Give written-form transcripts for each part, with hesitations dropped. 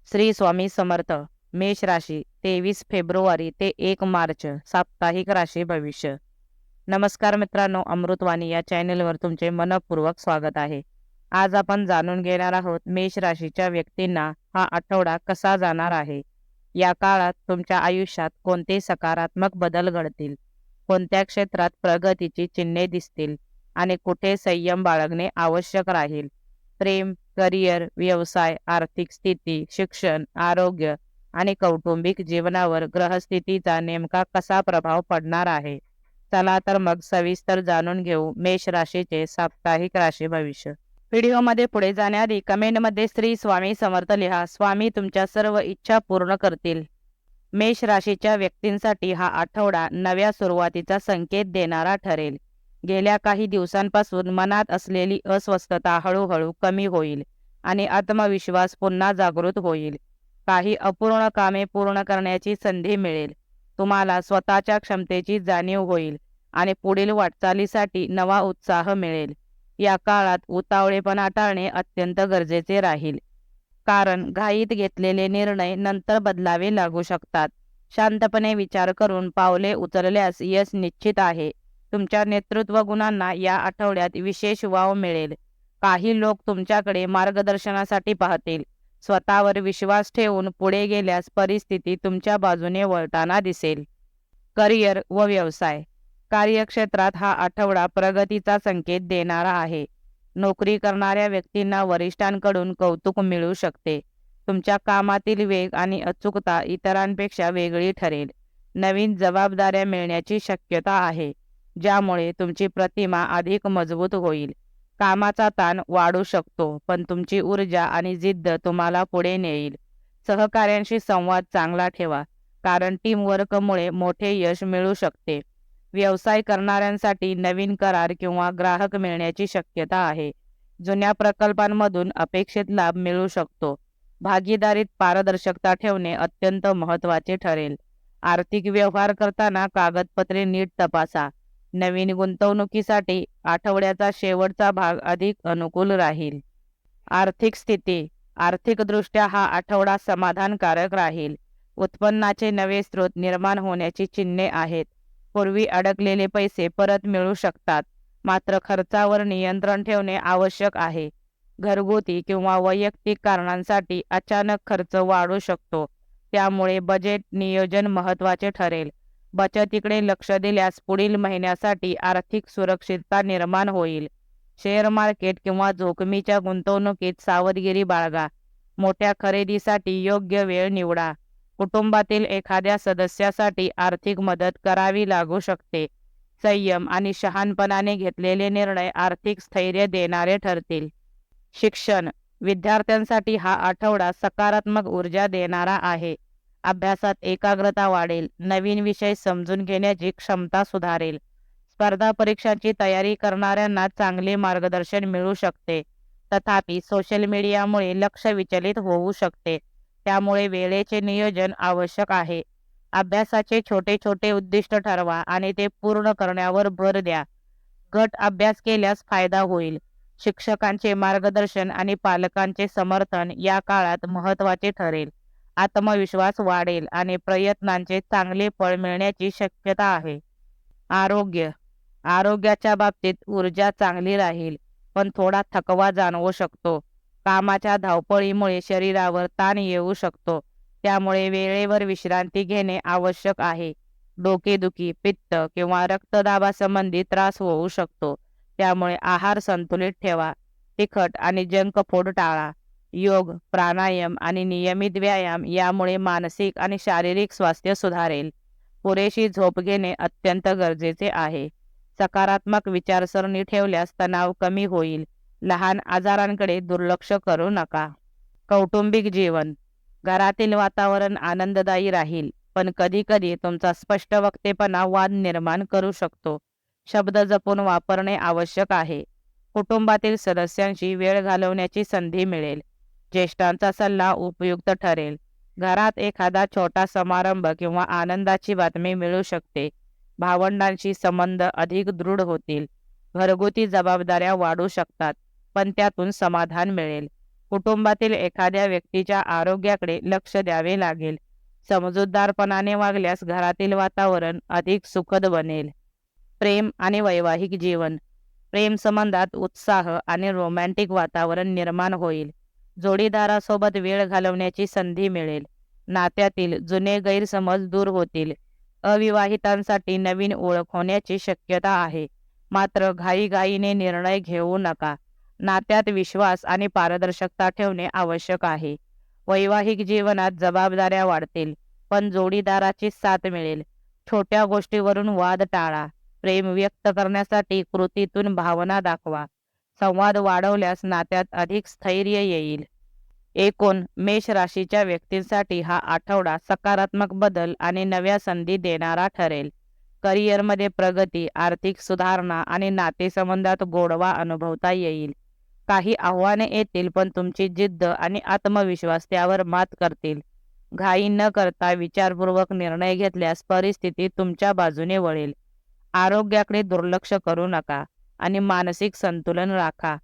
श्री स्वामी समर्थ. मेष राशी 23 फेब्रुवारी ते 1 मार्च साप्ताहिक राशी भविष्य. नमस्कार मित्रांनो, अमृतवाणी या चॅनेलवर तुमचे मनपूर्वक स्वागत आहे. आज आपण जाणून घेणार आहोत मेष राशीच्या व्यक्तींना हा आठवडा कसा जाणार आहे. या काळात तुमच्या आयुष्यात कोणते सकारात्मक बदल घडतील, कोणत्या क्षेत्रात प्रगतीची चिन्हे दिसतील आणि कुठे संयम बाळगणे आवश्यक राहील. प्रेम, करिअर, व्यवसाय, आर्थिक स्थिती, शिक्षण, आरोग्य आणि कौटुंबिक जीवनावर ग्रहस्थितीचा नेमका कसा प्रभाव पडणार आहे. चला तर मग सविस्तर जाणून घेऊ मेष राशीचे साप्ताहिक राशी भविष्य. व्हिडिओमध्ये पुढे जाण्याआधी कमेंटमध्ये श्री स्वामी समर्थ लिहा. स्वामी तुमच्या सर्व इच्छा पूर्ण करतील. मेष राशीच्या व्यक्तींसाठी हा आठवडा नव्या सुरुवातीचा संकेत देणारा ठरेल. गेल्या काही दिवसांपासून मनात असलेली अस्वस्थता हळूहळू कमी होईल आणि आत्मविश्वास पुन्हा जागृत होईल. काही अपूर्ण कामे पूर्ण करण्याची संधी मिळेल. तुम्हाला स्वतःच्या क्षमतेची जाणीव होईल आणि पुढील वाटचालीसाठी नवा उत्साह मिळेल. या काळात उतावळेपणा टाळणे अत्यंत गरजेचे राहील, कारण घाईत घेतलेले निर्णय नंतर बदलावे लागू शकतात. शांतपणे विचार करून पावले उचलल्यास यश निश्चित आहे. तुमच्या नेतृत्व गुणांना या आठवड्यात विशेष वाव मिळेल. काही लोक तुमच्याकडे मार्गदर्शनासाठी पाहतील. स्वतःवर विश्वास ठेवून पुढे गेल्यास परिस्थिती तुमच्या बाजूने वळताना दिसेल. करिअर व व्यवसाय. कार्यक्षेत्रात हा आठवडा प्रगतीचा संकेत देणारा आहे. नोकरी करणाऱ्या व्यक्तींना वरिष्ठांकडून कौतुक मिळू शकते. तुमच्या कामातील वेग आणि अचूकता इतरांपेक्षा वेगळी ठरेल. नवीन जबाबदाऱ्या मिळण्याची शक्यता आहे, ज्यामुळे तुमची प्रतिमा अधिक मजबूत होईल. कामाचा ताण वाढू शकतो, पण तुमची ऊर्जा आणि जिद्द तुम्हाला पुढे नेईल. सहकाऱ्यांशी संवाद चांगला ठेवा, कारण टीमवर्कमुळे मोठे यश मिळू शकते. व्यवसाय करणाऱ्यांसाठी नवीन करार किंवा ग्राहक मिळण्याची शक्यता आहे. जुन्या प्रकल्पांमधून अपेक्षित लाभ मिळू शकतो. भागीदारीत पारदर्शकता ठेवणे अत्यंत महत्त्वाचे ठरेल. आर्थिक व्यवहार करताना कागदपत्रे नीट तपासा. नवीन गुंतवणुकीसाठी आठवड्याचा शेवटचा भाग अधिक अनुकूल राहील. आर्थिक स्थिती. आर्थिकदृष्ट्या हा आठवडा समाधानकारक राहील. उत्पन्नाचे नवे स्रोत निर्माण होण्याची चिन्हे आहेत. पूर्वी अडकलेले पैसे परत मिळू शकतात, मात्र खर्चावर नियंत्रण ठेवणे आवश्यक आहे. घरगुती किंवा वैयक्तिक कारणांसाठी अचानक खर्च वाढू शकतो, त्यामुळे बजेट नियोजन महत्त्वाचे ठरेल. बचतीकडे लक्ष दिल्यास पुढील महिन्यासाठी आर्थिक सुरक्षितता निर्माण होईल. शेअर मार्केट किंवा जोखमीच्या गुंतवणुकीत सावधगिरी बाळगा. मोठ्या खरेदीसाठी योग्य वेळ निवडा. कुटुंबातील एखाद्या सदस्यासाठी आर्थिक मदत करावी लागू शकते. संयम आणि शहाणपणाने घेतलेले निर्णय आर्थिक स्थैर्य देणारे ठरतील. शिक्षण. विद्यार्थ्यांसाठी हा आठवडा सकारात्मक ऊर्जा देणारा आहे. अभ्यासात एकाग्रता वाढेल. नवीन विषय समजून घेण्याची क्षमता सुधारेल. स्पर्धा परीक्षांची तयारी करणाऱ्यांना चांगले मार्गदर्शन मिळू शकते. तथापि सोशल मीडियामुळे लक्ष विचलित होऊ शकते, त्यामुळे वेळेचे नियोजन आवश्यक आहे. अभ्यासाचे छोटे छोटे उद्दिष्ट ठरवा आणि ते पूर्ण करण्यावर भर द्या. गट अभ्यास केल्यास फायदा होईल. शिक्षकांचे मार्गदर्शन आणि पालकांचे समर्थन या काळात महत्त्वाचे ठरेल. आत्मविश्वास वाढेल आणि प्रयत्नांचे चांगले फळ मिळण्याची शक्यता आहे. आरोग्य. आरोग्याच्या बाबतीत ऊर्जा चांगली राहील, पण थोडा थकवा जाणवू शकतो. कामाच्या धावपळीमुळे शरीरावर ताण येऊ शकतो, त्यामुळे वेळेवर विश्रांती घेणे आवश्यक आहे. डोकेदुखी, पित्त किंवा रक्तदाबासंबंधी त्रास होऊ शकतो, त्यामुळे आहार संतुलित ठेवा. तिखट आणि जंक फूड टाळा. योग, प्राणायाम आणि नियमित व्यायाम यामुळे मानसिक आणि शारीरिक स्वास्थ्य सुधारेल. पुरेशी झोप घेणे अत्यंत गरजेचे आहे. सकारात्मक विचारसरणी ठेवल्यास तणाव कमी होईल. लहान आजारांकडे दुर्लक्ष करू नका. कौटुंबिक जीवन. घरातील वातावरण आनंददायी राहील, पण कधीकधी तुमचा स्पष्ट वक्तेपणा वाद निर्माण करू शकतो. शब्द जपून वापरणे आवश्यक आहे. कुटुंबातील सदस्यांशी वेळ घालवण्याची संधी मिळेल. ज्येष्ठांचा सल्ला उपयुक्त ठरेल. घरात एखादा छोटा समारंभ किंवा आनंदाची बातमी मिळू शकते. भावंडांशी संबंध अधिक दृढ होतील. घरगुती जबाबदाऱ्या वाढू शकतात, पण त्यातून समाधान मिळेल. कुटुंबातील एखाद्या व्यक्तीच्या आरोग्याकडे लक्ष द्यावे लागेल. समजूतदारपणाने वागल्यास घरातील वातावरण अधिक सुखद बनेल. प्रेम आणि वैवाहिक जीवन. प्रेम संबंधात उत्साह आणि रोमॅन्टिक वातावरण निर्माण होईल. जोडीदारासोबत वेळ घालवण्याची संधी मिळेल. नात्यातील जुने गैरसमज दूर होतील. अविवाहितांसाठी नवीन ओळख होण्याची शक्यता आहे. मात्र घाईघाईने निर्णय घेऊ नका. नात्यात विश्वास आणि पारदर्शकता ठेवणे आवश्यक आहे. वैवाहिक जीवनात जबाबदाऱ्या वाढतील, पण जोडीदाराची साथ मिळेल. छोट्या गोष्टीवरून वाद टाळा. प्रेम व्यक्त करण्यासाठी कृतीतून भावना दाखवा. संवाद वाढवल्यास नात्यात अधिक स्थैर्य येईल. एकूण मेष राशीच्या व्यक्तींसाठी हा आठवडा सकारात्मक बदल आणि नव्या संधी देणारा ठरेल. करिअरमध्ये प्रगती, आर्थिक सुधारणा आणि नातेसंबंधात गोडवा अनुभवता येईल. काही आव्हाने येतील, पण तुमची जिद्द आणि आत्मविश्वास त्यावर मात करतील. घाई न करता विचारपूर्वक निर्णय घेतल्यास परिस्थिती तुमच्या बाजूने वळेल. आरोग्याकडे दुर्लक्ष करू नका आणि मानसिक संतुलन राखा.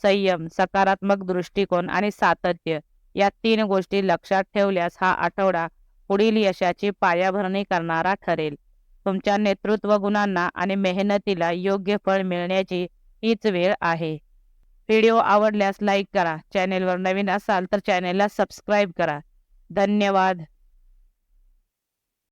संयम, सकारात्मक दृष्टिकोन आणि सातत्य या 3 गोष्टी लक्षात ठेवल्यास हा आठवडा पुढील यशाची पायाभरणी करणारा ठरेल. तुमच्या नेतृत्व गुणांना आणि मेहनतीला योग्य फळ मिळण्याची हीच वेळ आहे. व्हिडिओ आवडल्यास लाईक करा. चॅनेलवर नवीन असाल तर चॅनेलला सबस्क्राईब करा. धन्यवाद.